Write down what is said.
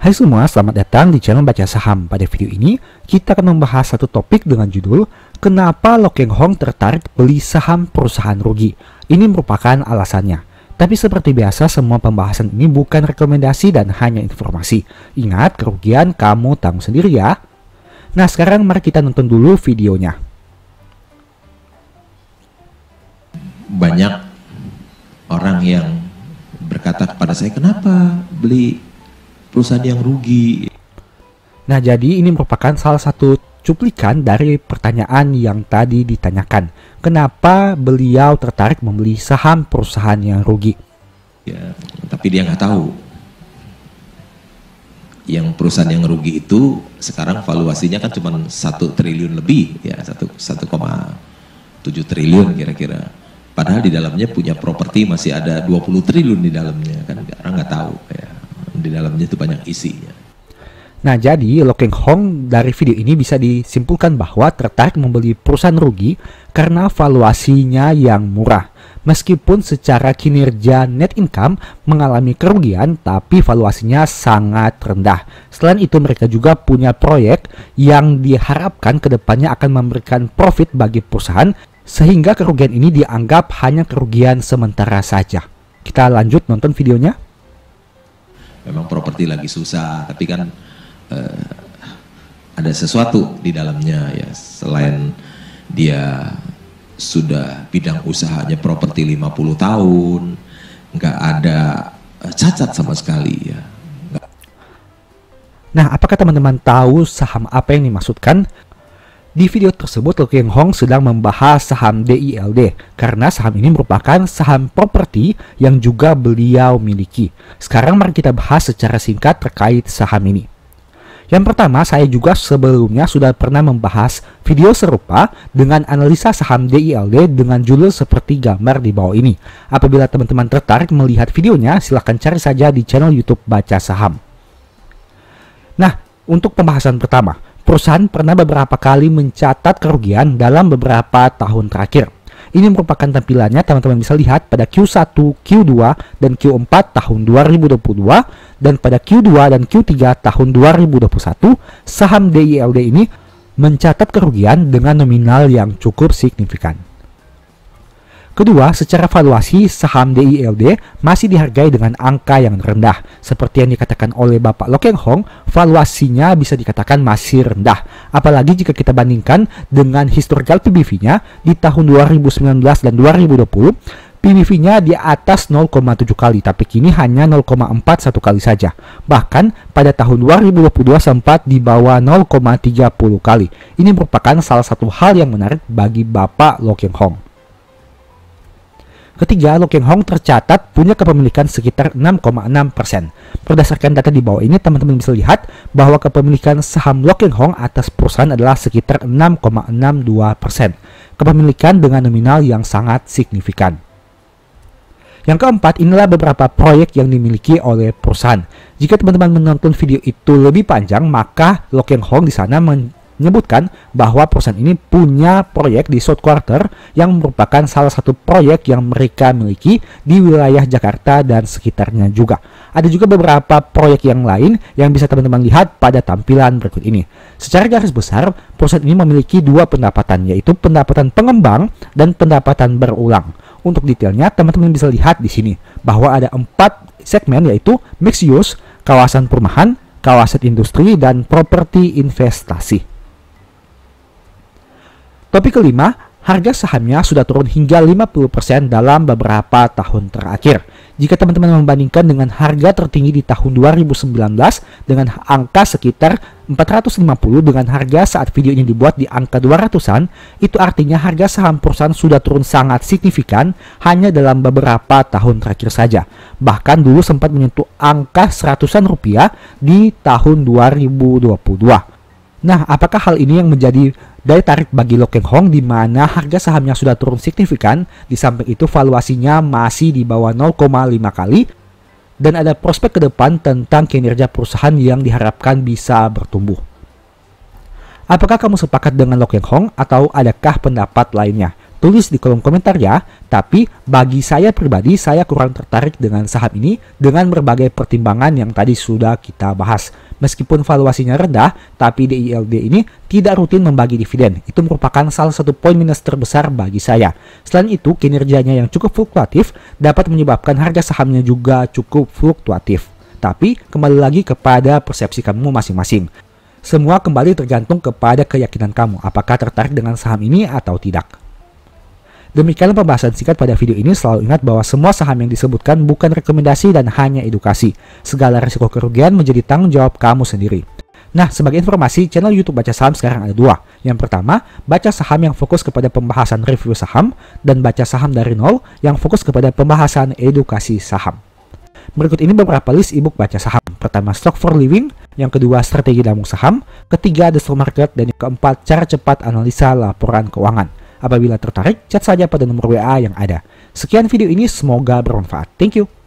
Hai semua, selamat datang di channel Baca Saham. Pada video ini, kita akan membahas satu topik dengan judul Kenapa Lo Keng Hong tertarik beli saham perusahaan rugi? Ini merupakan alasannya. Tapi seperti biasa, semua pembahasan ini bukan rekomendasi dan hanya informasi. Ingat, kerugian kamu tanggung sendiri ya. Nah, sekarang mari kita nonton dulu videonya. Banyak orang yang berkata kepada saya, kenapa beli perusahaan yang rugi? Nah, jadi ini merupakan salah satu cuplikan dari pertanyaan yang tadi ditanyakan. Kenapa beliau tertarik membeli saham perusahaan yang rugi? Ya, tapi dia nggak tahu. Yang perusahaan yang rugi itu sekarang valuasinya kan cuma 1 triliun lebih, ya 1,7 triliun kira-kira. Padahal di dalamnya punya properti masih ada 20 triliun di dalamnya, kan orang nggak tahu ya. Di dalamnya itu banyak isinya. Nah, jadi Lo Keng Hong dari video ini bisa disimpulkan bahwa tertarik membeli perusahaan rugi karena valuasinya yang murah. Meskipun secara kinerja net income mengalami kerugian, tapi valuasinya sangat rendah. Selain itu, mereka juga punya proyek yang diharapkan kedepannya akan memberikan profit bagi perusahaan, sehingga kerugian ini dianggap hanya kerugian sementara saja. Kita lanjut nonton videonya. Memang properti lagi susah, tapi kan ada sesuatu di dalamnya ya. Selain dia sudah bidang usahanya properti 50 tahun, nggak ada cacat sama sekali ya. Nah, apakah teman-teman tahu saham apa yang dimaksudkan? Di video tersebut, Lo Keng Hong sedang membahas saham DILD karena saham ini merupakan saham properti yang juga beliau miliki. Sekarang mari kita bahas secara singkat terkait saham ini. Yang pertama, saya juga sebelumnya sudah pernah membahas video serupa dengan analisa saham DILD dengan judul seperti gambar di bawah ini. Apabila teman-teman tertarik melihat videonya, silahkan cari saja di channel YouTube Baca Saham. Nah, untuk pembahasan pertama, perusahaan pernah beberapa kali mencatat kerugian dalam beberapa tahun terakhir. Ini merupakan tampilannya, teman-teman bisa lihat pada Q1, Q2, dan Q4 tahun 2022, dan pada Q2 dan Q3 tahun 2021, saham DILD ini mencatat kerugian dengan nominal yang cukup signifikan. Kedua, secara valuasi saham DILD masih dihargai dengan angka yang rendah. Seperti yang dikatakan oleh Bapak Lo Keng Hong, valuasinya bisa dikatakan masih rendah. Apalagi jika kita bandingkan dengan historical PBV-nya di tahun 2019 dan 2020, PBV-nya di atas 0,7 kali, tapi kini hanya 0,41 kali saja. Bahkan pada tahun 2022 sempat di bawah 0,30 kali. Ini merupakan salah satu hal yang menarik bagi Bapak Lo Keng Hong. Ketiga, Lo Keng Hong tercatat punya kepemilikan sekitar 6,6%. Berdasarkan data di bawah ini, teman-teman bisa lihat bahwa kepemilikan saham Lo Keng Hong atas perusahaan adalah sekitar 6,62%. Kepemilikan dengan nominal yang sangat signifikan. Yang keempat, inilah beberapa proyek yang dimiliki oleh perusahaan. Jika teman-teman menonton video itu lebih panjang, maka Lo Keng Hong di sana menyebutkan bahwa perusahaan ini punya proyek di South Quarter yang merupakan salah satu proyek yang mereka miliki di wilayah Jakarta dan sekitarnya juga. Ada juga beberapa proyek yang lain yang bisa teman-teman lihat pada tampilan berikut ini. Secara garis besar, perusahaan ini memiliki dua pendapatan, yaitu pendapatan pengembang dan pendapatan berulang. Untuk detailnya, teman-teman bisa lihat di sini bahwa ada 4 segmen, yaitu mixed use, kawasan perumahan, kawasan industri, dan properti investasi. Topik kelima, harga sahamnya sudah turun hingga 50% dalam beberapa tahun terakhir. Jika teman-teman membandingkan dengan harga tertinggi di tahun 2019 dengan angka sekitar 450 dengan harga saat video ini dibuat di angka 200-an, itu artinya harga saham perusahaan sudah turun sangat signifikan hanya dalam beberapa tahun terakhir saja. Bahkan dulu sempat menyentuh angka 100-an rupiah di tahun 2022. Nah, apakah hal ini yang menjadi daya tarik bagi Lo Keng Hong di mana harga sahamnya sudah turun signifikan, di samping itu valuasinya masih di bawah 0,5 kali, dan ada prospek ke depan tentang kinerja perusahaan yang diharapkan bisa bertumbuh. Apakah kamu sepakat dengan Lo Keng Hong atau adakah pendapat lainnya? tulis di kolom komentar ya. Tapi bagi saya pribadi, saya kurang tertarik dengan saham ini dengan berbagai pertimbangan yang tadi sudah kita bahas. Meskipun valuasinya rendah, tapi DILD ini tidak rutin membagi dividen. Itu merupakan salah satu poin minus terbesar bagi saya. Selain itu, kinerjanya yang cukup fluktuatif dapat menyebabkan harga sahamnya juga cukup fluktuatif. Tapi kembali lagi kepada persepsi kamu masing-masing. Semua kembali tergantung kepada keyakinan kamu, apakah tertarik dengan saham ini atau tidak. Demikianlah pembahasan singkat pada video ini. Selalu ingat bahwa semua saham yang disebutkan bukan rekomendasi dan hanya edukasi. Segala risiko kerugian menjadi tanggung jawab kamu sendiri. Nah, sebagai informasi, channel YouTube Baca Saham sekarang ada dua. Yang pertama, Baca Saham yang fokus kepada pembahasan review saham, dan Baca Saham dari Nol yang fokus kepada pembahasan edukasi saham. Berikut ini beberapa list ebook Baca Saham. Pertama, Stock for Living. Yang kedua, Strategi Nabung Saham. Ketiga, The Stock Market. Dan yang keempat, Cara Cepat Analisa Laporan Keuangan. Apabila tertarik, chat saja pada nomor WA yang ada. Sekian video ini, semoga bermanfaat. Thank you.